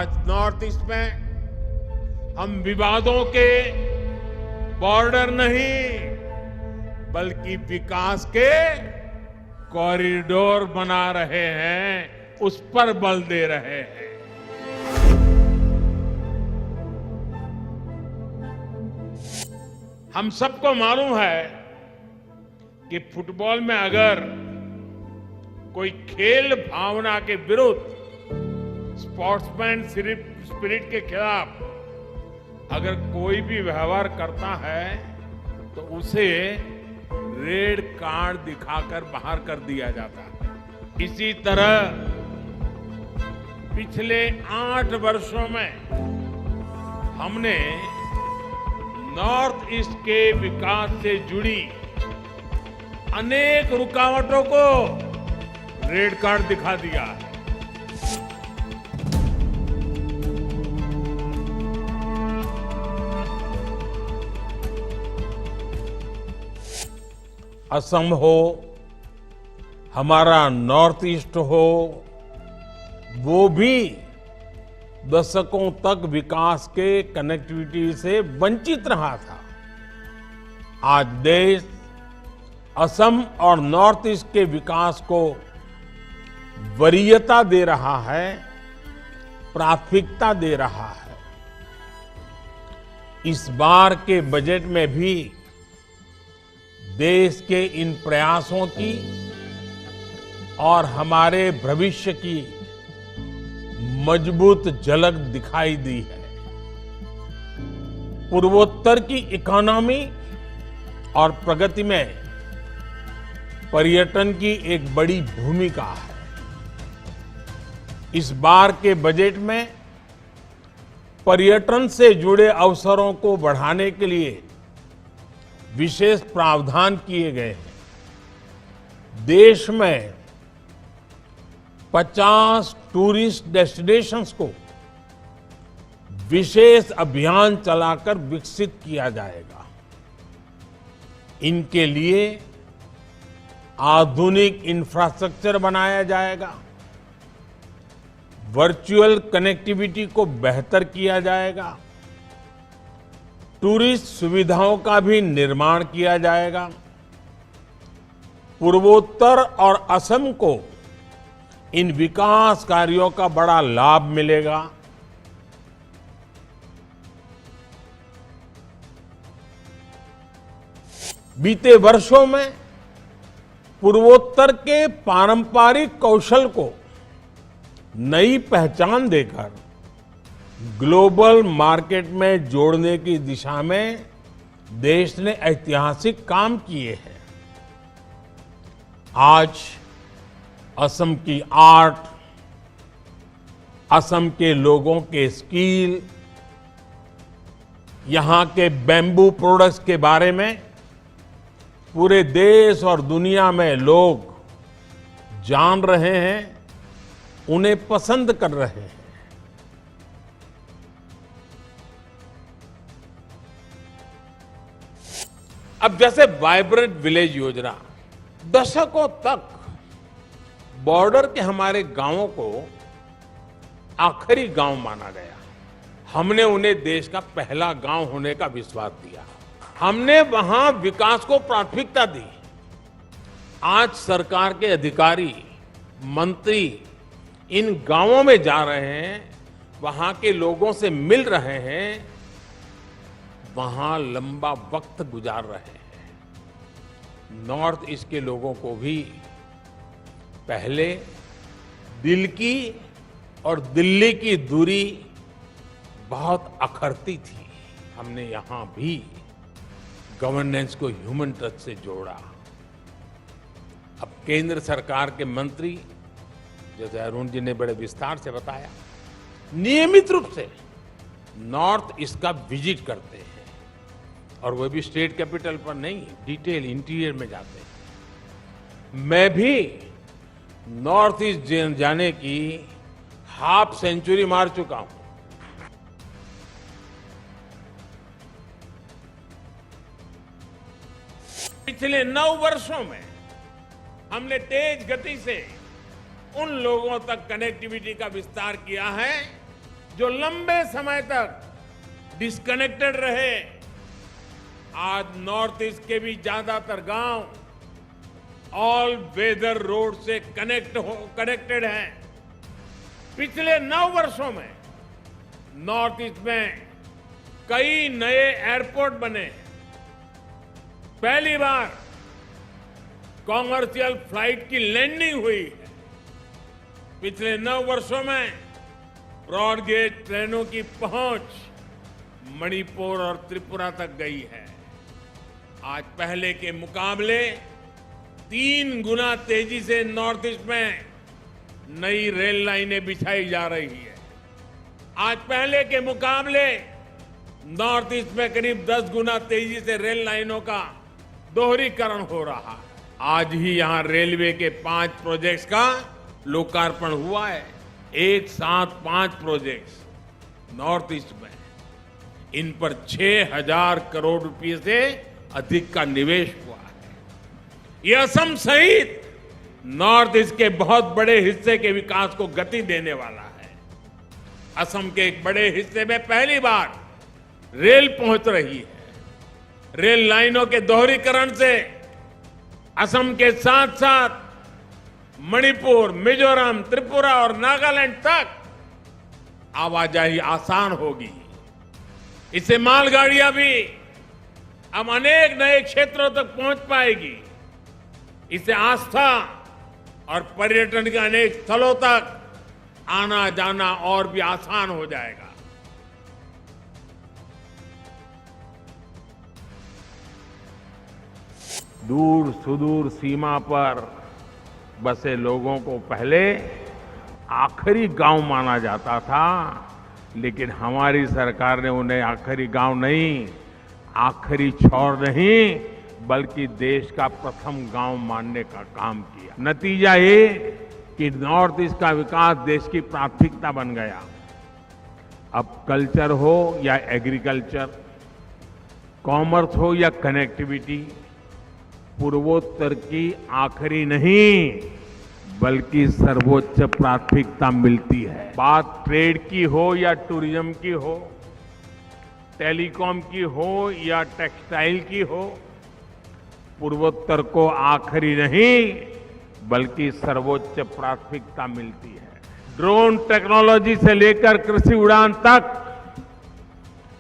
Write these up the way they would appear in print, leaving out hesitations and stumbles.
आज north east में हम विवादों के बॉर्डर नहीं बल्कि विकास के कॉरिडोर बना रहे हैं, उस पर बल दे रहे हैं। हम सबको मालूम है कि फुटबॉल में अगर कोई खेल भावना के विरुद्ध, स्पोर्ट्समैन स्पिरिट के खिलाफ अगर कोई भी व्यवहार करता है तो उसे रेड कार्ड दिखाकर बाहर कर दिया जाता है। इसी तरह पिछले 8 वर्षों में हमने नॉर्थ ईस्ट के विकास से जुड़ी अनेक रुकावटों को रेड कार्ड दिखा दिया है। असम हो, हमारा नॉर्थ ईस्ट हो, वो भी दशकों तक विकास के कनेक्टिविटी से वंचित रहा था। आज देश असम और नॉर्थ ईस्ट के विकास को वरीयता दे रहा है, प्राथमिकता दे रहा है। इस बार के बजट में भी देश के इन प्रयासों की और हमारे भविष्य की मजबूत झलक दिखाई दी है। पूर्वोत्तर की इकोनॉमी और प्रगति में पर्यटन की एक बड़ी भूमिका है। इस बार के बजट में पर्यटन से जुड़े अवसरों को बढ़ाने के लिए विशेष प्रावधान किए गए हैं। देश में 50 टूरिस्ट डेस्टिनेशंस को विशेष अभियान चलाकर विकसित किया जाएगा। इनके लिए आधुनिक इंफ्रास्ट्रक्चर बनाया जाएगा, वर्चुअल कनेक्टिविटी को बेहतर किया जाएगा, टूरिस्ट सुविधाओं का भी निर्माण किया जाएगा। पूर्वोत्तर और असम को इन विकास कार्यों का बड़ा लाभ मिलेगा। बीते वर्षों में पूर्वोत्तर के पारंपरिक कौशल को नई पहचान देकर ग्लोबल मार्केट में जोड़ने की दिशा में देश ने ऐतिहासिक काम किए हैं। आज असम की आर्ट, असम के लोगों के स्किल, यहां के बैम्बू प्रोडक्ट्स के बारे में पूरे देश और दुनिया में लोग जान रहे हैं, उन्हें पसंद कर रहे हैं। अब जैसे वाइब्रेंट विलेज योजना दशकों तक बॉर्डर के हमारे गांवों को आखिरी गांव माना गया। हमने उन्हें देश का पहला गांव होने का विश्वास दिया। हमने वहां विकास को प्राथमिकता दी। आज सरकार के अधिकारी, मंत्री इन गांवों में जा रहे हैं, वहां के लोगों से मिल रहे हैं, वहां लंबा वक्त गुजार रहे हैं। नॉर्थ ईस्ट के लोगों को भी पहले दिल की और दिल्ली की दूरी बहुत अखरती थी। हमने यहां भी गवर्नेंस को ह्यूमन टच से जोड़ा। अब केंद्र सरकार के मंत्री, जैसे अरुण जी ने बड़े विस्तार से बताया, नियमित रूप से नॉर्थ ईस्ट का विजिट करते हैं, और वो भी स्टेट कैपिटल पर नहीं, डिटेल इंटीरियर में जाते हैं। मैं भी नॉर्थ ईस्ट जाने की हाफ सेंचुरी मार चुका हूं। पिछले 9 वर्षों में हमने तेज गति से उन लोगों तक कनेक्टिविटी का विस्तार किया है जो लंबे समय तक डिस्कनेक्टेड रहे, आज नॉर्थ ईस्ट के भी ज्यादातर गांव ऑल वेदर रोड से कनेक्टेड हैं। पिछले 9 वर्षों में नॉर्थ ईस्ट में कई नए एयरपोर्ट बने। पहली बार कॉमर्शियल फ्लाइट की लैंडिंग हुई है। पिछले 9 वर्षों में ब्रॉड गेज ट्रेनों की पहुंच मणिपुर और त्रिपुरा तक गई है। आज पहले के मुकाबले 3 गुना तेजी से नॉर्थ ईस्ट में नई रेल लाइनें बिछाई जा रही है। आज पहले के मुकाबले नॉर्थ ईस्ट में करीब 10 गुना तेजी से रेल लाइनों का दोहरीकरण हो रहा है। आज ही यहां रेलवे के 5 प्रोजेक्ट्स का लोकार्पण हुआ है। एक साथ 5 प्रोजेक्ट्स नॉर्थ ईस्ट में। इन पर 6,000 करोड़ रुपए से अधिक का निवेश हुआ है। ये असम सहित नॉर्थ ईस्ट के बहुत बड़े हिस्से के विकास को गति देने वाला है। असम के एक बड़े हिस्से में पहली बार रेल पहुंच रही है। रेल लाइनों के दोहरीकरण से असम के साथ साथ मणिपुर, मिजोरम, त्रिपुरा और नागालैंड तक आवाजाही आसान होगी। इससे मालगाड़ियां भी अब अनेक नए क्षेत्रों तक पहुंच पाएगी। इससे आस्था और पर्यटन के अनेक स्थलों तक आना जाना और भी आसान हो जाएगा। दूर सुदूर सीमा पर बसे लोगों को पहले आखिरी गांव माना जाता था, लेकिन हमारी सरकार ने उन्हें आखिरी गांव नहीं, आखिरी छोर नहीं, बल्कि देश का प्रथम गांव मानने का काम किया। नतीजा ये कि नॉर्थ ईस्ट का विकास देश की प्राथमिकता बन गया। अब कल्चर हो या एग्रीकल्चर, कॉमर्स हो या कनेक्टिविटी, पूर्वोत्तर की आखिरी नहीं बल्कि सर्वोच्च प्राथमिकता मिलती है। बात ट्रेड की हो या टूरिज्म की हो, टेलीकॉम की हो या टेक्सटाइल की हो, पूर्वोत्तर को आखिरी नहीं बल्कि सर्वोच्च प्राथमिकता मिलती है। ड्रोन टेक्नोलॉजी से लेकर कृषि उड़ान तक,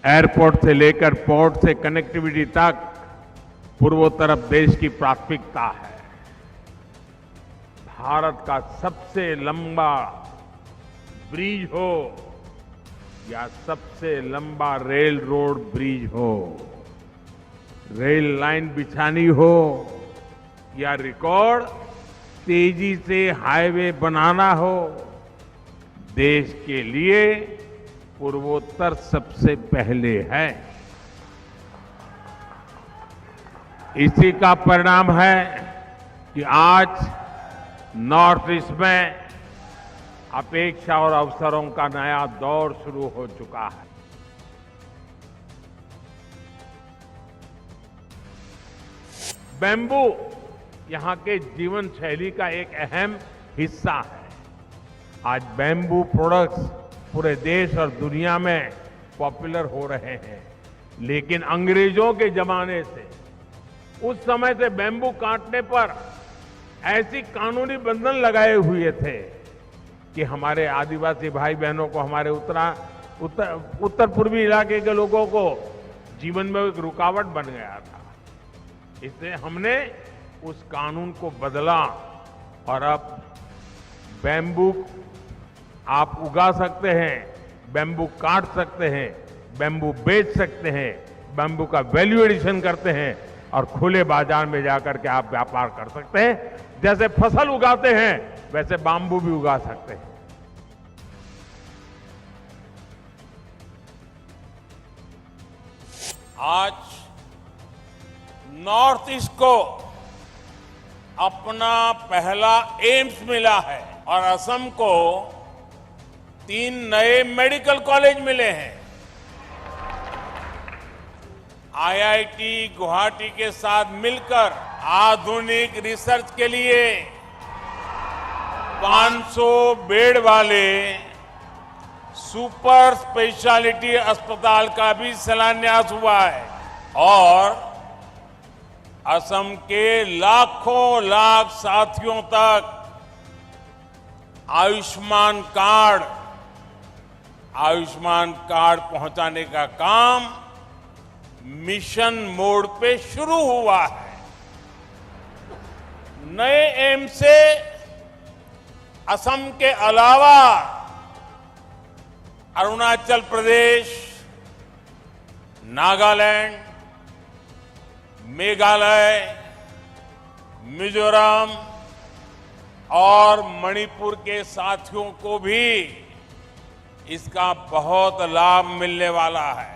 एयरपोर्ट से लेकर पोर्ट से कनेक्टिविटी तक पूर्वोत्तर अब देश की प्राथमिकता है। भारत का सबसे लंबा ब्रिज हो या सबसे लंबा रेल रोड ब्रिज हो, रेल लाइन बिछानी हो या रिकॉर्ड तेजी से हाईवे बनाना हो, देश के लिए पूर्वोत्तर सबसे पहले है। इसी का परिणाम है कि आज नॉर्थ ईस्ट में अपेक्षा और अवसरों का नया दौर शुरू हो चुका है। बैम्बू यहां के जीवन शैली का एक अहम हिस्सा है। आज बैम्बू प्रोडक्ट्स पूरे देश और दुनिया में पॉपुलर हो रहे हैं, लेकिन अंग्रेजों के जमाने से, उस समय से बैम्बू काटने पर ऐसी कानूनी बंधन लगाए हुए थे कि हमारे आदिवासी भाई बहनों को, हमारे उत्तर पूर्वी इलाके के लोगों को जीवन में एक रुकावट बन गया था। इसलिए हमने उस कानून को बदला और अब बैम्बू आप उगा सकते हैं, बैम्बू काट सकते हैं, बैम्बू बेच सकते हैं, बैम्बू का वैल्यू एडिशन करते हैं और खुले बाजार में जाकर के आप व्यापार कर सकते हैं। जैसे फसल उगाते हैं वैसे बाम्बू भी उगा सकते हैं। आज नॉर्थ ईस्ट को अपना पहला एम्स मिला है और असम को 3 नए मेडिकल कॉलेज मिले हैं। आईआईटी गुवाहाटी के साथ मिलकर आधुनिक रिसर्च के लिए 500 बेड वाले सुपर स्पेशलिटी अस्पताल का भी शिलान्यास हुआ है और असम के लाखों लाख साथियों तक आयुष्मान कार्ड पहुंचाने का काम मिशन मोड पे शुरू हुआ है। नए एम्स से असम के अलावा अरुणाचल प्रदेश, नागालैंड, मेघालय, मिजोरम और मणिपुर के साथियों को भी इसका बहुत लाभ मिलने वाला है।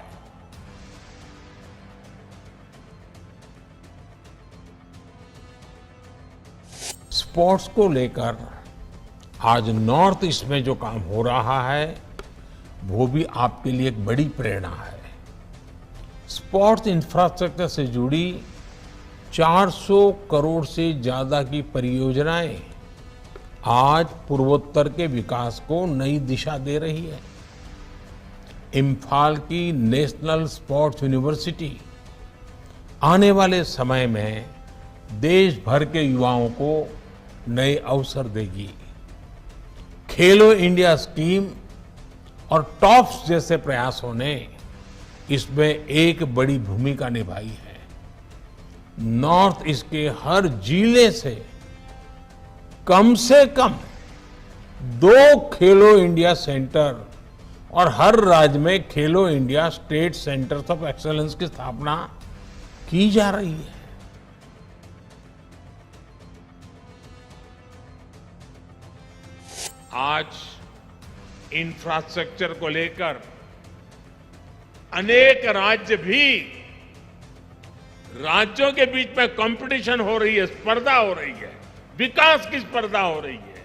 स्पोर्ट्स को लेकर आज नॉर्थ ईस्ट में जो काम हो रहा है वो भी आपके लिए एक बड़ी प्रेरणा है। स्पोर्ट्स इंफ्रास्ट्रक्चर से जुड़ी 400 करोड़ से ज्यादा की परियोजनाएं आज पूर्वोत्तर के विकास को नई दिशा दे रही है। इम्फाल की नेशनल स्पोर्ट्स यूनिवर्सिटी आने वाले समय में देश भर के युवाओं को नए अवसर देगी। खेलो इंडिया स्कीम और टॉप्स जैसे प्रयासों ने इसमें एक बड़ी भूमिका निभाई है। नॉर्थ ईस्ट के हर जिले से कम 2 खेलो इंडिया सेंटर और हर राज्य में खेलो India state centres of excellence की स्थापना की जा रही है। आज इंफ्रास्ट्रक्चर को लेकर अनेक राज्य भी राज्यों के बीच में कंपटीशन हो रही है, स्पर्धा हो रही है, विकास की स्पर्धा हो रही है।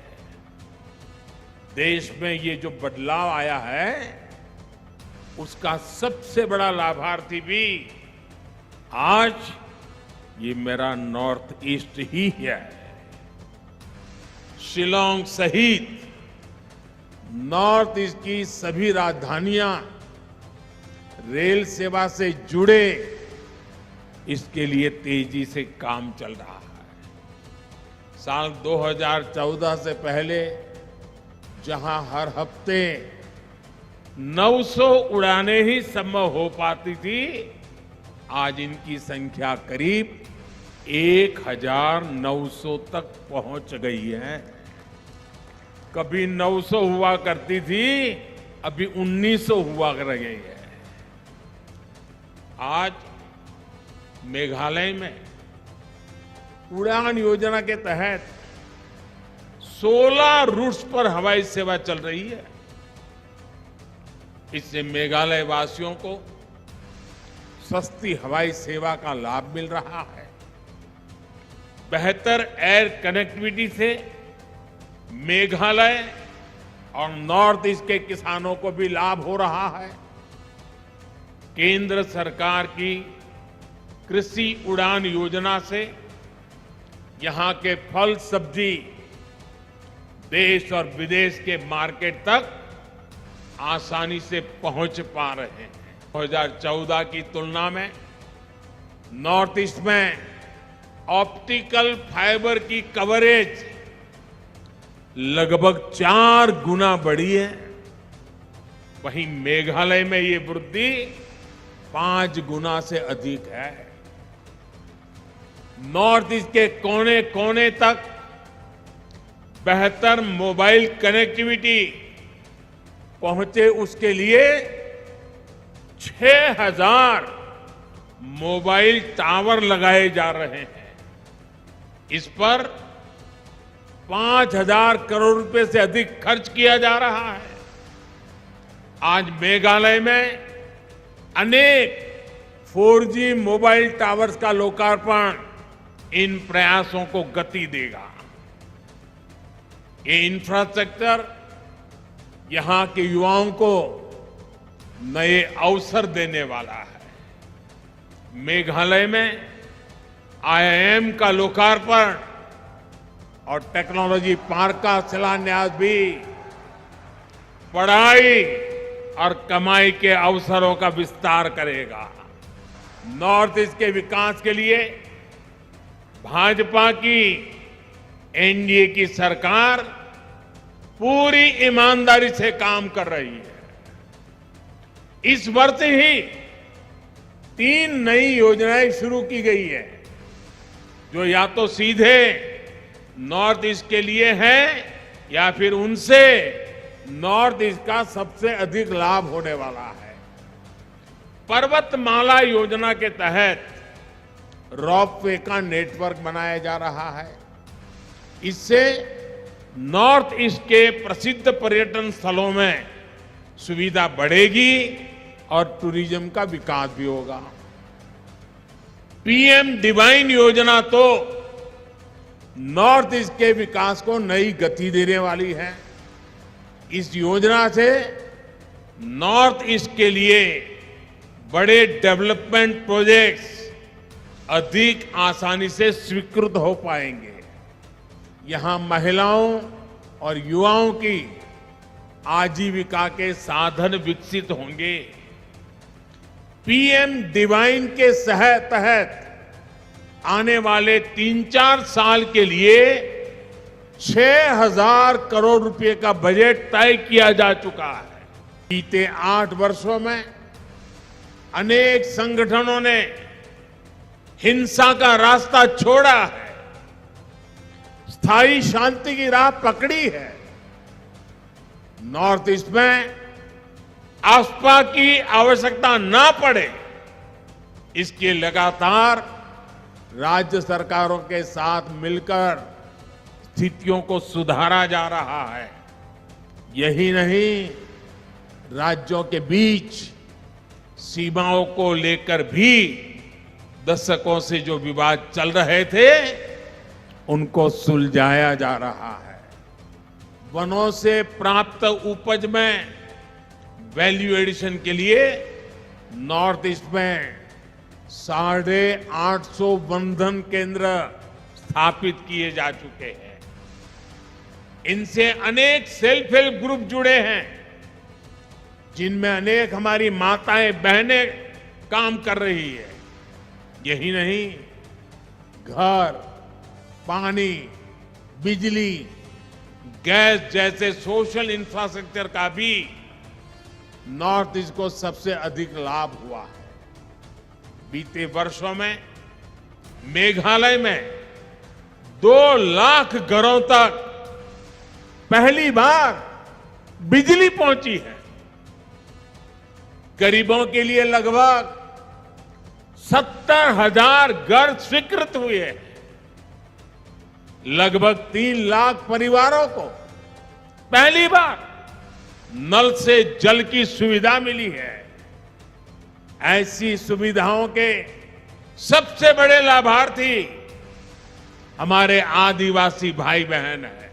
देश में ये जो बदलाव आया है उसका सबसे बड़ा लाभार्थी भी आज ये मेरा नॉर्थ ईस्ट ही है। शिलांग सहित नॉर्थ ईस्ट की सभी राजधानियां रेल सेवा से जुड़े, इसके लिए तेजी से काम चल रहा है। साल 2014 से पहले जहां हर हफ्ते 900 उड़ानें ही संभव हो पाती थी, आज इनकी संख्या करीब 1900 तक पहुंच गई है। कभी 900 हुआ करती थी, अभी 1900 हुआ कर गई है। आज मेघालय में उड़ान योजना के तहत 16 रूट्स पर हवाई सेवा चल रही है। इससे मेघालय वासियों को सस्ती हवाई सेवा का लाभ मिल रहा है। बेहतर एयर कनेक्टिविटी से मेघालय और नॉर्थ ईस्ट के किसानों को भी लाभ हो रहा है। केंद्र सरकार की कृषि उड़ान योजना से यहां के फल सब्जी देश और विदेश के मार्केट तक आसानी से पहुंच पा रहे हैं। 2014 की तुलना में नॉर्थ ईस्ट में ऑप्टिकल फाइबर की कवरेज लगभग 4 गुना बढ़ी है। वहीं मेघालय में ये वृद्धि 5 गुना से अधिक है। नॉर्थ ईस्ट के कोने कोने तक बेहतर मोबाइल कनेक्टिविटी पहुंचे, उसके लिए 6000 मोबाइल टावर लगाए जा रहे हैं। इस पर 5000 करोड़ रुपए से अधिक खर्च किया जा रहा है। आज मेघालय में अनेक 4G मोबाइल टावर्स का लोकार्पण इन प्रयासों को गति देगा। ये इंफ्रास्ट्रक्चर यहां के युवाओं को नए अवसर देने वाला है। मेघालय में IIM का लोकार्पण और टेक्नोलॉजी पार्क का शिलान्यास भी पढ़ाई और कमाई के अवसरों का विस्तार करेगा। नॉर्थ ईस्ट के विकास के लिए भाजपा की एनडीए की सरकार पूरी ईमानदारी से काम कर रही है। इस वर्ष ही 3 नई योजनाएं शुरू की गई है, जो या तो सीधे नॉर्थ ईस्ट के लिए है या फिर उनसे नॉर्थ ईस्ट का सबसे अधिक लाभ होने वाला है। पर्वतमाला योजना के तहत रॉपवे का नेटवर्क बनाया जा रहा है। इससे नॉर्थ ईस्ट के प्रसिद्ध पर्यटन स्थलों में सुविधा बढ़ेगी और टूरिज्म का विकास भी होगा। पीएम डिवाइन योजना तो नॉर्थ ईस्ट के विकास को नई गति देने वाली है। इस योजना से नॉर्थ ईस्ट के लिए बड़े डेवलपमेंट प्रोजेक्ट्स अधिक आसानी से स्वीकृत हो पाएंगे। यहां महिलाओं और युवाओं की आजीविका के साधन विकसित होंगे। पीएम डिवाइन के तहत आने वाले 3-4 साल के लिए 6,000 करोड़ रुपए का बजट तय किया जा चुका है। बीते 8 वर्षों में अनेक संगठनों ने हिंसा का रास्ता छोड़ा है, स्थायी शांति की राह पकड़ी है। नॉर्थ ईस्ट में आस्था की आवश्यकता ना पड़े, इसके लगातार राज्य सरकारों के साथ मिलकर स्थितियों को सुधारा जा रहा है। यही नहीं, राज्यों के बीच सीमाओं को लेकर भी दशकों से जो विवाद चल रहे थे, उनको सुलझाया जा रहा है। वनों से प्राप्त उपज में वैल्यू एडिशन के लिए नॉर्थ ईस्ट में 850 वनधन केंद्र स्थापित किए जा चुके हैं। इनसे अनेक सेल्फ हेल्प ग्रुप जुड़े हैं, जिनमें अनेक हमारी माताएं बहनें काम कर रही है। यही नहीं, घर, पानी, बिजली, गैस जैसे सोशल इंफ्रास्ट्रक्चर का भी नॉर्थ ईस्ट को सबसे अधिक लाभ हुआ है। बीते वर्षों में मेघालय में 2 लाख घरों तक पहली बार बिजली पहुंची है। गरीबों के लिए लगभग 70,000 घर स्वीकृत हुए हैं। लगभग 3 लाख परिवारों को पहली बार नल से जल की सुविधा मिली है। ऐसी सुविधाओं के सबसे बड़े लाभार्थी हमारे आदिवासी भाई बहन हैं।